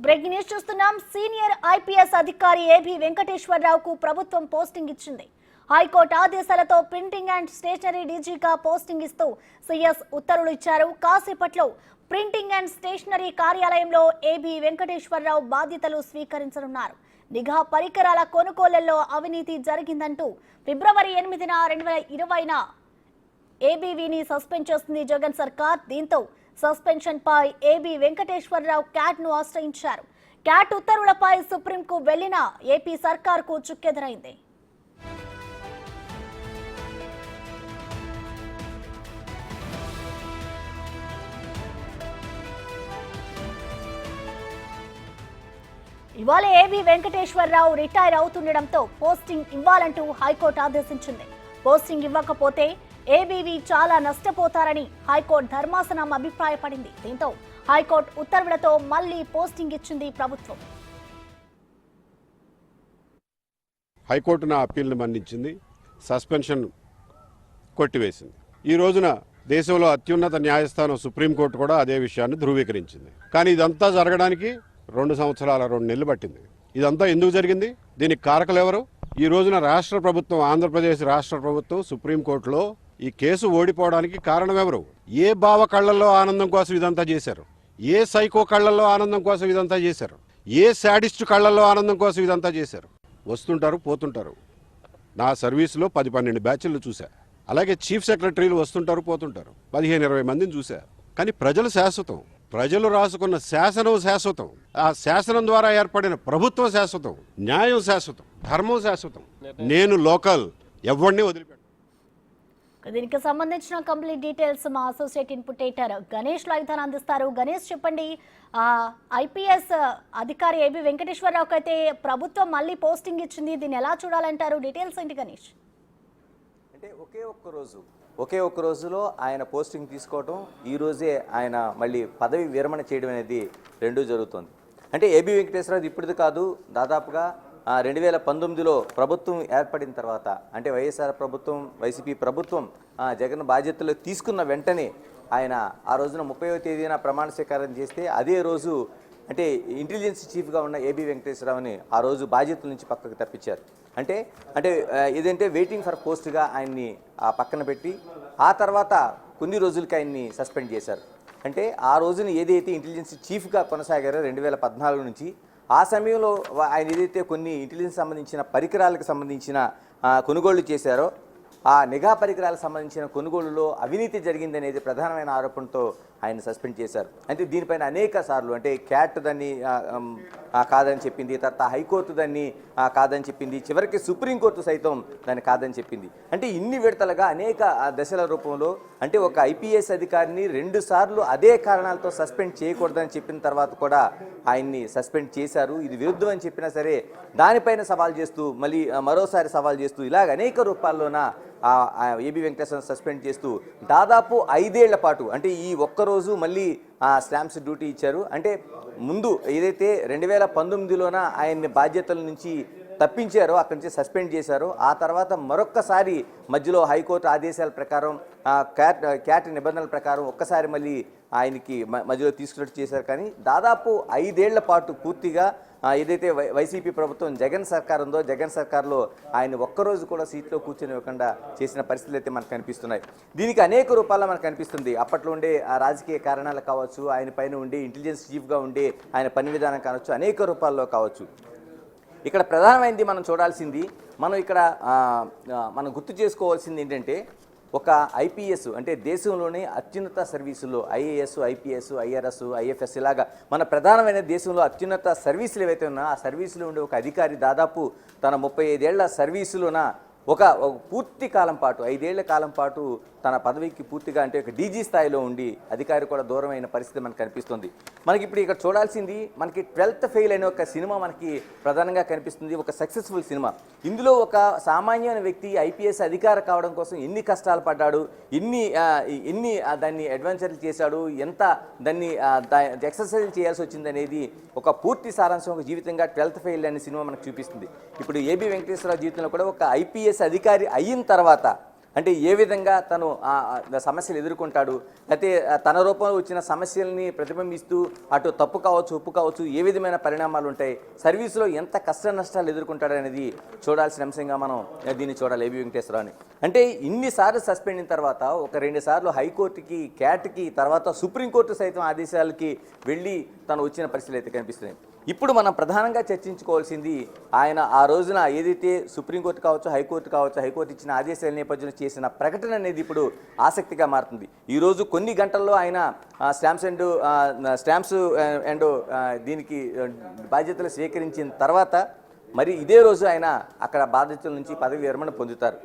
Breaking news చూస్తున్నాం. Senior IPS అధికారి AB వెంకటేశ్వరరావుకు ప్రభుత్వం పోస్టింగ్ ఇచ్చింది. హైకోర్టు ఆదేశాలతో ప్రింటింగ్ అండ్ స్టేషనరీ డీజీగా పోస్టింగ్ ఇస్తూ సీఎస్ ఉత్తర్వులు ఇచ్చారు. కాసేపట్లో ప్రింటింగ్ అండ్ స్టేషనరీ కార్యాలయంలో ఏబీ వెంకటేశ్వరరావు బాధ్యతలు స్వీకరించనున్నారు. నిఘా పరికరాల కొనుగోళ్లలో అవినీతి జరిగిందంటూ ఫిబ్రవరి 8న 2020న ఏబీవీని సస్పెండ్ చేస్తుంది జగన్ సర్కార్. దీంతో సస్పెన్షన్ పై ఏబీ వెంకటేశ్వరరావు క్యాట్ను ఆశ్రయించారు. క్యాట్ ఉత్తర్వులపై సుప్రీంకు వెళ్లిన ఏపీ సర్కార్కు చుక్కెదురైంది. ఇవాళ ఏబీ వెంకటేశ్వరరావు రిటైర్ అవుతుండటంతో పోస్టింగ్ ఇవ్వాలంటూ హైకోర్టు ఆదేశించింది. పోస్టింగ్ ఇవ్వకపోతే ఏబీవీ చాలా నష్టపోతారని హైకోర్టు ధర్మాసనం అభిప్రాయపడింది. దీంతో హైకోర్టు ఉత్తర్వులతో మళ్లీ పోస్టింగ్ ఇచ్చింది ప్రభుత్వం. హైకోర్టు నా అప్పీల్ని మన్నించింది, సస్పెన్షన్ కొట్టివేసింది. ఈ రోజున దేశంలో అత్యున్నత న్యాయస్థానం సుప్రీంకోర్టు కూడా అదే విషయాన్ని ధృవీకరించింది. కానీ ఇదంతా జరగడానికి 2 సంవత్సరాల 2 నెలలు పట్టింది. ఇదంతా ఎందుకు జరిగింది? దీనికి కారకులు ఎవరు? ఈ రోజున రాష్ట్ర ప్రభుత్వం, ఆంధ్రప్రదేశ్ రాష్ట్ర ప్రభుత్వం సుప్రీంకోర్టులో ఈ కేసు ఓడిపోవడానికి కారణం ఎవరు? ఏ బావ కళ్లల్లో ఆనందం కోసం ఇదంతా చేశారు? ఏ సైకో కళ్లల్లో ఆనందం కోసం ఇదంతా చేశారు? ఏ శాడిస్టు కళ్లల్లో ఆనందం కోసం ఇదంతా చేశారు? వస్తుంటారు, పోతుంటారు. నా సర్వీసులో 10-12 బ్యాచ్లు చూశా. అలాగే చీఫ్ సెక్రటరీలు వస్తుంటారు, పోతుంటారు. 15-20 మందిని చూశా. కానీ ప్రజలు శాశ్వతం. ప్రజలు రాసుకున్న శాసనం శాశ్వతం. ఆ శాసనం ద్వారా ఏర్పడిన ప్రభుత్వం శాశ్వతం. న్యాయం శాశ్వతం. ధర్మం శాశ్వతం. నేను లోకల్, ఎవరిని వదిలిపెట్టాను. దీనికి సంబంధించిన కంప్లీట్ డీటెయిల్స్ మా associate input editor Ganesh live అందిస్తారు. గణేష్, చెప్పండి, ఐపీఎస్ అధికారి ఏబీ వెంకటేశ్వరరావుకి అయితే ప్రభుత్వం మళ్ళీ పోస్టింగ్ ఇచ్చింది. దీన్ని ఎలా చూడాలంటారు? డీటెయిల్స్ ఏంటి గణేష్? అంటే ఒకే ఒక్క రోజులో ఆయన పోస్టింగ్ తీసుకోవటం, ఈ రోజే ఆయన మళ్ళీ పదవి విరమణ చేయడం అనేది రెండూ జరుగుతుంది. అంటే ఏబీ వెంకటేశ్వరరావు ఇప్పటిది కాదు, దాదాపుగా 2019లో ప్రభుత్వం ఏర్పడిన తర్వాత, అంటే వైఎస్ఆర్ ప్రభుత్వం, వైసీపీ ప్రభుత్వం జగన్ బాధ్యతలు తీసుకున్న వెంటనే ఆయన ఆ రోజున 30వ తేదీన ప్రమాణ స్వీకారం చేస్తే అదే రోజు అంటే ఇంటెలిజెన్స్ చీఫ్గా ఉన్న ఏబీ వెంకటేశ్వరరావుని ఆ రోజు బాధ్యతల నుంచి పక్కకు తప్పించారు. అంటే ఏదంటే వెయిటింగ్ ఫర్ పోస్ట్గా ఆయన్ని పక్కన పెట్టి ఆ తర్వాత కొన్ని రోజులకి ఆయన్ని సస్పెండ్ చేశారు. అంటే ఆ రోజున ఏదైతే ఇంటెలిజెన్స్ చీఫ్గా కొనసాగారో 2014 నుంచి, ఆ సమయంలో ఆయన ఏదైతే కొన్ని ఇంటెలిజెన్స్ సంబంధించిన పరికరాలకు సంబంధించిన కొనుగోళ్లు చేశారో, ఆ నిఘా పరికరాలకు సంబంధించిన కొనుగోలులో అవినీతి జరిగిందనేది ప్రధానమైన ఆరోపణతో ఆయన సస్పెండ్ చేశారు. అంటే దీనిపైన అనేక సార్లు, అంటే క్యాట్ దాన్ని కాదని చెప్పింది, తర్వాత హైకోర్టు దాన్ని కాదని చెప్పింది, చివరికి సుప్రీంకోర్టు సైతం దాన్ని కాదని చెప్పింది. అంటే ఇన్ని విడతలుగా అనేక దశల రూపంలో, అంటే ఒక ఐపీఎస్ అధికారిని 2 సార్లు అదే కారణాలతో సస్పెండ్ చేయకూడదని చెప్పిన తర్వాత కూడా ఆయన్ని సస్పెండ్ చేశారు. ఇది విరుద్ధం అని చెప్పినా సరే దానిపైన సవాల్ చేస్తూ, మళ్ళీ మరోసారి సవాల్ చేస్తూ, ఇలాగ అనేక రూపాల్లోన ఏబీ వెంకటేశ్వర సస్పెండ్ చేస్తూ దాదాపు 5 ఏళ్ల పాటు, అంటే ఈ ఒక్కరోజు మళ్ళీ స్టాంప్స్ డ్యూటీ ఇచ్చారు. అంటే ముందు ఏదైతే 2019లోన ఆయన్ని బాధ్యతల నుంచి తప్పించారో, అక్కడి నుంచి సస్పెండ్ చేశారో, ఆ తర్వాత మరొక్కసారి మధ్యలో హైకోర్టు ఆదేశాల ప్రకారం, క్యాట్ నిబంధనల ప్రకారం ఒక్కసారి మళ్ళీ ఆయనకి మధ్యలో తీసుకున్నట్టు చేశారు. కానీ దాదాపు 5 ఏళ్ల పాటు పూర్తిగా ఏదైతే వైసీపీ ప్రభుత్వం జగన్ సర్కార్ ఉందో, జగన్ సర్కార్లో ఆయన ఒక్కరోజు కూడా సీట్లో కూర్చొనివ్వకుండా చేసిన పరిస్థితులు అయితే మనకు కనిపిస్తున్నాయి. దీనికి అనేక రూపాల్లో మనకు కనిపిస్తుంది. అప్పట్లో ఉండే రాజకీయ కారణాలు కావచ్చు, ఆయన పైన ఉండే ఇంటెలిజెన్స్ చీఫ్గా ఉండే ఆయన పని విధానం కావచ్చు, అనేక రూపాల్లో కావచ్చు. ఇక్కడ ప్రధానమైనది మనం చూడాల్సింది, మనం గుర్తు చేసుకోవాల్సింది ఏంటంటే, ఒక ఐపీఎస్ అంటే దేశంలోనే అత్యున్నత సర్వీసుల్లో ఐఏఎస్, ఐపీఎస్, ఐఆర్ఎస్, ఐఎఫ్ఎస్ ఇలాగా మన ప్రధానమైన దేశంలో అత్యున్నత సర్వీసులు ఏవైతే ఉన్నా ఆ సర్వీసులో ఉండే ఒక అధికారి దాదాపు తన 35 ఏళ్ల సర్వీసులోన ఒక పూర్తి కాలం పాటు, 5 ఏళ్ల కాలం పాటు తన పదవికి పూర్తిగా, అంటే ఒక డీజీ స్థాయిలో ఉండి అధికారి కూడా దూరమైన పరిస్థితి మనకు కనిపిస్తుంది. మనకి ఇప్పుడు ఇక్కడ చూడాల్సింది, మనకి 12th ఫెయిల్ అనే ఒక సినిమా మనకి ప్రధానంగా కనిపిస్తుంది. ఒక సక్సెస్ఫుల్ సినిమా. ఇందులో ఒక సామాన్యమైన వ్యక్తి ఐపీఎస్ అధికారి కావడం కోసం ఎన్ని కష్టాలు పడ్డాడు, ఎన్ని దాన్ని అడ్వెంచర్లు చేశాడు, ఎంత దాన్ని ఎక్సర్సైజ్ చేయాల్సి వచ్చింది అనేది ఒక పూర్తి సారాంశం, ఒక జీవితంగా 12th ఫెయిల్ అనే సినిమా మనకు చూపిస్తుంది. ఇప్పుడు ఏబీ వెంకటేశ్వరరావు జీవితంలో కూడా ఒక ఐపీఎస్ అధికారి అయిన తర్వాత అంటే ఏ విధంగా తను సమస్యలు ఎదుర్కొంటాడు, అయితే తన రూపంలో వచ్చిన సమస్యల్ని ప్రతిబింబిస్తూ అటు తప్పు కావచ్చు ఉప్పు కావచ్చు ఏ విధమైన పరిణామాలు ఉంటాయి, సర్వీసులో ఎంత కష్ట నష్టాలు ఎదుర్కొంటాడు అనేది చూడాల్సిన అంశంగా మనం దీన్ని చూడాలి ఏబీ వెంకటేశ్వరరావుని. అంటే ఇన్నిసార్లు సస్పెండ్ అయిన తర్వాత ఒక 2 సార్లు హైకోర్టుకి, క్యాట్కి, తర్వాత సుప్రీంకోర్టు సైతం ఆదేశాలకి వెళ్ళి తను వచ్చిన పరిస్థితులు అయితే కనిపిస్తున్నాయి. ఇప్పుడు మనం ప్రధానంగా చర్చించుకోవాల్సింది ఆయన ఆ రోజున ఏదైతే సుప్రీంకోర్టు కావచ్చు, హైకోర్టు ఇచ్చిన ఆదేశాల నేపథ్యంలో చేసిన ప్రకటన అనేది ఇప్పుడు ఆసక్తిగా మారుతుంది. ఈరోజు కొన్ని గంటల్లో ఆయన స్టాంప్స్ అండ్ దీనికి బాధ్యతలు స్వీకరించిన తర్వాత మరి ఇదే రోజు ఆయన అక్కడ బాధ్యతల నుంచి పదవి విరమణ పొందుతారు.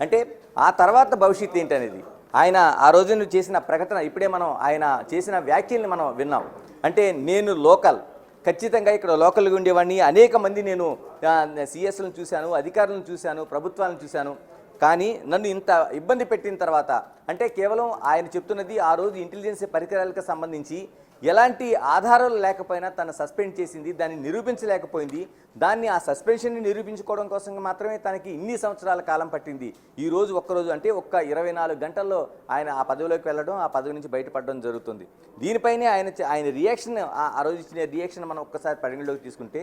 అంటే ఆ తర్వాత భవిష్యత్తు ఏంటనేది ఆయన ఆ రోజు చేసిన ప్రకటన, ఇప్పుడే మనం ఆయన చేసిన వ్యాఖ్యల్ని మనం విన్నాం. అంటే నేను లోకల్, ఖచ్చితంగా ఇక్కడ లోకల్గా ఉండేవాడిని, అనేక మంది నేను సిఎస్లను చూశాను, అధికారులను చూశాను, ప్రభుత్వాలను చూశాను, కానీ నన్ను ఇంత ఇబ్బంది పెట్టిన తర్వాత అంటే కేవలం ఆయన చెప్తున్నది ఆ రోజు ఇంటెలిజెన్స్ పరికరాలకు సంబంధించి ఎలాంటి ఆధారాలు లేకపోయినా తను సస్పెండ్ చేసింది, దాన్ని నిరూపించలేకపోయింది, దాన్ని ఆ సస్పెన్షన్ని నిరూపించుకోవడం కోసం మాత్రమే తనకి ఇన్ని సంవత్సరాల కాలం పట్టింది. ఈ రోజు ఒక్కరోజు అంటే ఒక్క 24 గంటల్లో ఆయన ఆ పదవిలోకి వెళ్ళడం, ఆ పదవి నుంచి బయటపడడం జరుగుతుంది. దీనిపైనే ఆయన రియాక్షన్, ఆ రోజు ఇచ్చిన రియాక్షన్ మనం ఒక్కసారి పరిగణలోకి తీసుకుంటే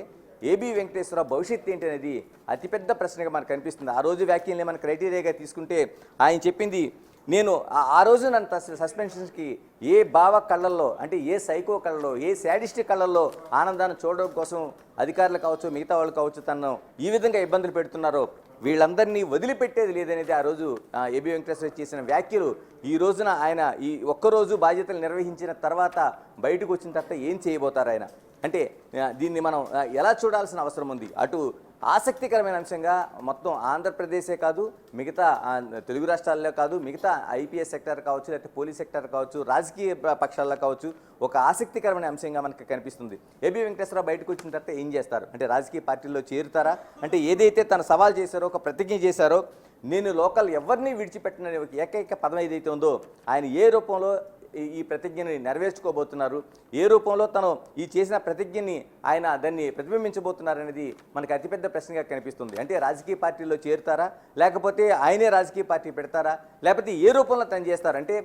ఏబీ వెంకటేశ్వరరావు భవిష్యత్తు ఏంటి అనేది అతిపెద్ద ప్రశ్నగా మనకు కనిపిస్తుంది. ఆ రోజు వ్యాఖ్యల్ని మన క్రైటీరియాగా తీసుకుంటే ఆయన చెప్పింది, నేను ఆ రోజు నన్ను సస్పెన్షన్స్కి ఏ భావ కళ్ళల్లో, అంటే ఏ సైకో కళ్ళలో, ఏ శాడిస్టిక్ కళ్ళల్లో ఆనందాన్ని చూడడం కోసం అధికారులు కావచ్చు, మిగతా వాళ్ళు కావచ్చు, తనను ఈ విధంగా ఇబ్బందులు పెడుతున్నారో వీళ్ళందరినీ వదిలిపెట్టేది లేదనేది ఆ రోజు ఏబీ వెంకటేశ్వర చేసిన వ్యాఖ్యలు. ఈ రోజున ఆయన ఈ ఒక్కరోజు బాధ్యతలు నిర్వహించిన తర్వాత బయటకు వచ్చిన తర్వాత ఏం చేయబోతారు ఆయన, అంటే దీన్ని మనం ఎలా చూడాల్సిన అవసరం ఉంది. అటు ఆసక్తికరమైన అంశంగా మొత్తం ఆంధ్రప్రదేశే కాదు, మిగతా తెలుగు రాష్ట్రాల్లో కాదు, మిగతా ఐపీఎస్ సెక్టర్ కావచ్చు, లేకపోతే పోలీస్ సెక్టర్ కావచ్చు, రాజకీయ పక్షాల్లో కావచ్చు, ఒక ఆసక్తికరమైన అంశంగా మనకు కనిపిస్తుంది. ఏబీ వెంకటేశ్వరరావు బయటకు వచ్చిన తర్వాత ఏం చేస్తారు, అంటే రాజకీయ పార్టీల్లో చేరుతారా, అంటే ఏదైతే తన సవాల్ చేశారో, ఒక ప్రతిజ్ఞ చేశారో, నేను లోకల్ ఎవరిని విడిచిపెట్టిన ఏకైక పదం ఏదైతే ఉందో ఆయన ఏ రూపంలో ఈ ప్రతిజ్ఞని నెరవేర్చుకోబోతున్నారు, ఏ రూపంలో తను ఈ చేసిన ప్రతిజ్ఞని ఆయన దాన్ని ప్రతిబింబించబోతున్నారు అనేది మనకు అతిపెద్ద ప్రశ్నగా కనిపిస్తుంది. అంటే రాజకీయ పార్టీలో చేరుతారా, లేకపోతే ఆయనే రాజకీయ పార్టీ పెడతారా, లేకపోతే ఏ రూపంలో తను చేస్తారు, అంటే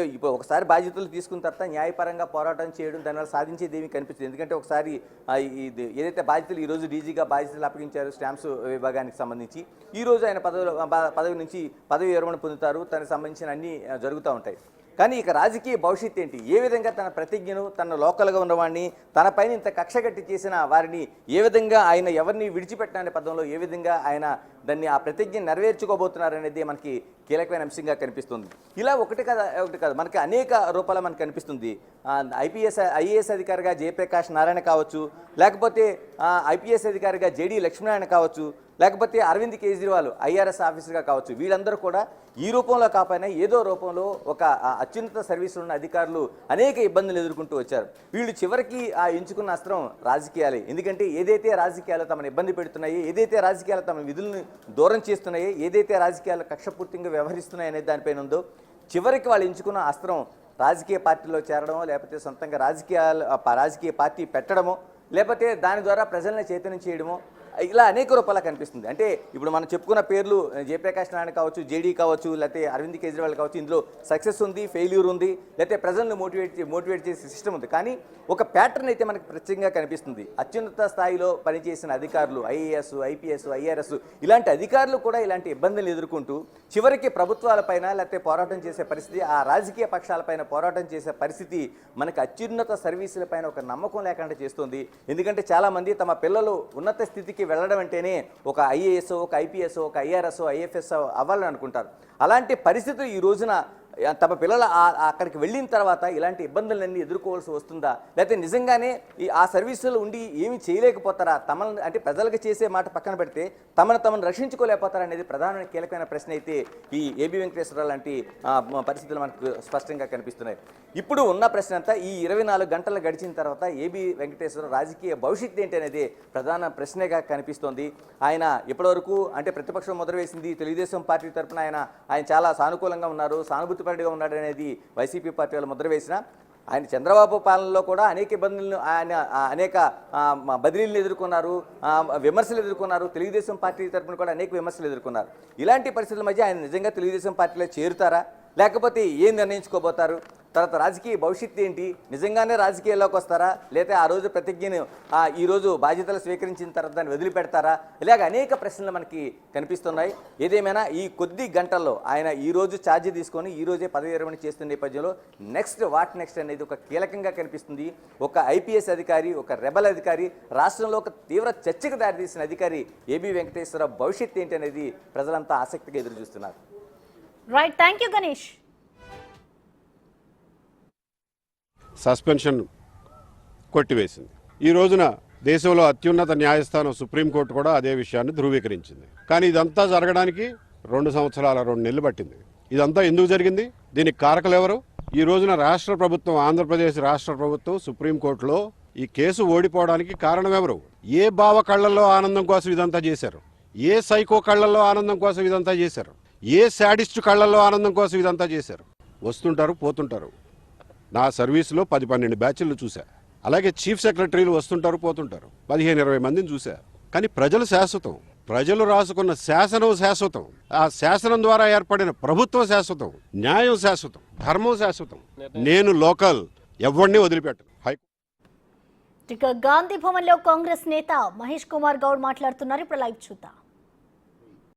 ఇప్పుడు ఒకసారి బాధ్యతలు తీసుకున్న తర్వాత న్యాయపరంగా పోరాటం చేయడం, దానివల్ల సాధించేది ఏమీ కనిపిస్తుంది. ఎందుకంటే ఒకసారి ఏదైతే బాధ్యతలు ఈరోజు డీజీగా బాధ్యతలు అప్పగించారు స్టాంప్స్ విభాగానికి సంబంధించి, ఈరోజు ఆయన పదవి నుంచి పదవి విరమణ పొందుతారు, తనకు సంబంధించిన అన్నీ జరుగుతూ ఉంటాయి. కానీ ఇక రాజకీయ భవిష్యత్తు ఏంటి, ఏ విధంగా తన ప్రతిజ్ఞను, తన లోకల్గా ఉన్నవాడిని, తన పైన ఇంత కక్ష కట్టి చేసిన వారిని ఏ విధంగా ఆయన ఎవరిని విడిచిపెట్టిన పదంలో ఏ విధంగా ఆయన దాన్ని ఆ ప్రతిజ్ఞ నెరవేర్చుకోబోతున్నారనేది మనకి కీలకమైన అంశంగా కనిపిస్తుంది. ఇలా ఒకటి కాదు మనకి అనేక రూపాల మనకు కనిపిస్తుంది. ఐఏఎస్ అధికారిగా జయప్రకాష్ నారాయణ కావచ్చు, లేకపోతే ఐపీఎస్ అధికారిగా జేడీ లక్ష్మీనారాయణ కావచ్చు, లేకపోతే అరవింద్ కేజ్రీవాల్ ఐఆర్ఎస్ ఆఫీసర్గా కావచ్చు, వీళ్ళందరూ కూడా ఈ రూపంలో కాకపోయినా ఏదో రూపంలో ఒక అత్యున్నత సర్వీసులు ఉన్న అధికారులు అనేక ఇబ్బందులు ఎదుర్కొంటూ వచ్చారు. వీళ్ళు చివరికి ఎంచుకున్న అస్త్రం రాజకీయాలే. ఎందుకంటే ఏదైతే రాజకీయాలు తమను ఇబ్బంది పెడుతున్నాయి, ఏదైతే రాజకీయాలు తమ విధులను దూరం చేస్తున్నాయి, ఏదైతే రాజకీయాలు కక్షపూర్తిగా వ్యవహరిస్తున్నాయి అనే దానిపైన ఉందో, చివరికి వాళ్ళు ఎంచుకున్న అస్త్రం రాజకీయ పార్టీలో చేరడమో, లేకపోతే సొంతంగా రాజకీయ పార్టీ పెట్టడమో, లేకపోతే దాని ద్వారా ప్రజల్ని చైతన్యం చేయడమో, ఇలా అనేక రూపాయలు కనిపిస్తుంది. అంటే ఇప్పుడు మనం చెప్పుకున్న పేర్లు జయప్రకాష్ నారాయణ కావచ్చు, జేడీ కావచ్చు, లేకపోతే అరవింద్ కేజ్రీవాల్ కావచ్చు, ఇందులో సక్సెస్ ఉంది, ఫెయిల్యూర్ ఉంది, లేకపోతే ప్రజలను మోటివేట్ చేసే సిస్టమ్ ఉంది. కానీ ఒక ప్యాటర్న్ అయితే మనకు ప్రత్యేకంగా కనిపిస్తుంది. అత్యున్నత స్థాయిలో పనిచేసిన అధికారులు, ఐఏఎస్, ఐపీఎస్, ఐఆర్ఎస్, ఇలాంటి అధికారులు కూడా ఇలాంటి ఇబ్బందులు ఎదుర్కొంటూ చివరికి ప్రభుత్వాలపైన లేకపోతే పోరాటం చేసే పరిస్థితి, ఆ రాజకీయ పక్షాలపైన పోరాటం చేసే పరిస్థితి మనకు అత్యున్నత సర్వీసులపైన ఒక నమ్మకం లేకుండా చేస్తుంది. ఎందుకంటే చాలామంది తమ పిల్లలు ఉన్నత స్థితికి వెళ్ళడం అంటేనే ఒక ఐఏఎస్, ఒక ఐపీఎస్, ఒక ఐఆర్ఎస్, ఐఎఫ్ఎస్ అవ్వాలని అనుకుంటారు. అలాంటి పరిస్థితులు ఈ రోజున తమ పిల్లలు అక్కడికి వెళ్ళిన తర్వాత ఇలాంటి ఇబ్బందులన్నీ ఎదుర్కోవాల్సి వస్తుందా, లేకపోతే నిజంగానే ఆ సర్వీసులు ఉండి ఏమీ చేయలేకపోతారా, తమను అంటే ప్రజలకు చేసే మాట పక్కన పెడితే తమను రక్షించుకోలేకపోతారా అనేది ప్రధానమైన కీలకమైన ప్రశ్న అయితే ఈ ఏబీ వెంకటేశ్వరరావు లాంటి పరిస్థితులు మనకు స్పష్టంగా కనిపిస్తున్నాయి. ఇప్పుడు ఉన్న ప్రశ్న అంతా ఈ 24 గంటలు గడిచిన తర్వాత ఏబీ వెంకటేశ్వరరావు రాజకీయ భవిష్యత్తు ఏంటి అనేది ప్రధాన ప్రశ్నగా కనిపిస్తోంది. ఆయన ఇప్పటివరకు అంటే ప్రతిపక్షం మొదలువేసింది, తెలుగుదేశం పార్టీ తరఫున ఆయన చాలా సానుకూలంగా ఉన్నారు, సానుభూతిపరుడిగా ఉన్నాడు అనేది వైసీపీ పార్టీ వాళ్ళు ముద్ర వేసిన ఆయన చంద్రబాబు పాలనలో కూడా అనేక ఇబ్బందులను ఆయన అనేక బదిలీలను ఎదుర్కొన్నారు, విమర్శలు ఎదుర్కొన్నారు. తెలుగుదేశం పార్టీ తరఫున కూడా అనేక విమర్శలు ఎదుర్కొన్నారు. ఇలాంటి పరిస్థితుల మధ్య ఆయన నిజంగా తెలుగుదేశం పార్టీలో చేరుతారా, లేకపోతే ఏం నిర్ణయించుకోబోతారు? తర్వాత రాజకీయ భవిష్యత్తు ఏంటి? నిజంగానే రాజకీయాల్లోకి వస్తారా, లేదా ఆ రోజు ప్రతిజ్ఞను ఈరోజు బాధ్యతలు స్వీకరించిన తర్వాత దాన్ని వదిలిపెడతారా? ఇలాగ అనేక ప్రశ్నలు మనకి కనిపిస్తున్నాయి. ఏదేమైనా ఈ కొద్ది గంటల్లో ఆయన ఈరోజు ఛార్జీ తీసుకొని ఈరోజే పదవి విరమణ చేస్తున్న నేపథ్యంలో వాట్ నెక్స్ట్ అనేది ఒక కీలకంగా కనిపిస్తుంది. ఒక ఐపీఎస్ అధికారి, ఒక రెబల్ అధికారి, రాష్ట్రంలో ఒక తీవ్ర చర్చకు దారితీసిన అధికారి ఏబీ వెంకటేశ్వరరావు భవిష్యత్తు ఏంటి అనేది ప్రజలంతా ఆసక్తిగా ఎదురు చూస్తున్నారు. Right, thank you Ganesh. Suspension కొట్టివేసింది. ఈ రోజున దేశంలో అత్యున్నత న్యాయస్థానం సుప్రీంకోర్టు కూడా అదే విషయాన్ని ధృవీకరించింది. కానీ ఇదంతా జరగడానికి 2 సంవత్సరాల 2 నెలలు పట్టింది. ఇదంతా ఎందుకు జరిగింది? దీనికి కారకులు ఎవరు? ఈ రోజున రాష్ట్ర ప్రభుత్వం, ఆంధ్రప్రదేశ్ రాష్ట్ర ప్రభుత్వం సుప్రీంకోర్టులో ఈ కేసు ఓడిపోవడానికి కారణం ఎవరు? ఏ బావ కళ్ళల్లో ఆనందం కోసం ఇదంతా చేశారు? ఏ సైకో కళ్ళల్లో ఆనందం కోసం ఇదంతా చేశారు? ఏ శాడిస్ట్ కళ్ళల్లో ఆనందం కోసం ఇదంతా చేశారు? వస్తుంటారు, పోతుంటారు. నా సర్వీసులో 10-12 బ్యాచ్లు చూశా. అలాగే చీఫ్ సెక్రటరీలు వస్తుంటారు, పోతుంటారు. 15-20 మందిని చూశా. కానీ ప్రజలు శాశ్వతం. ప్రజలు రాసుకున్న శాసనం శాశ్వతం. ఆ శాసనం ద్వారా ఏర్పడిన ప్రభుత్వం శాశ్వతం. న్యాయం శాశ్వతం. ధర్మం శాశ్వతం. నేను లోకల్, ఎవరిని వదిలిపెట్టను. ఇక గాంధీ భవన్ లో కాంగ్రెస్ నేత మహేష్ కుమార్ గౌడ్ మాట్లాడుతున్నారు. ఇప్పుడు లైవ్ చూద్దాం.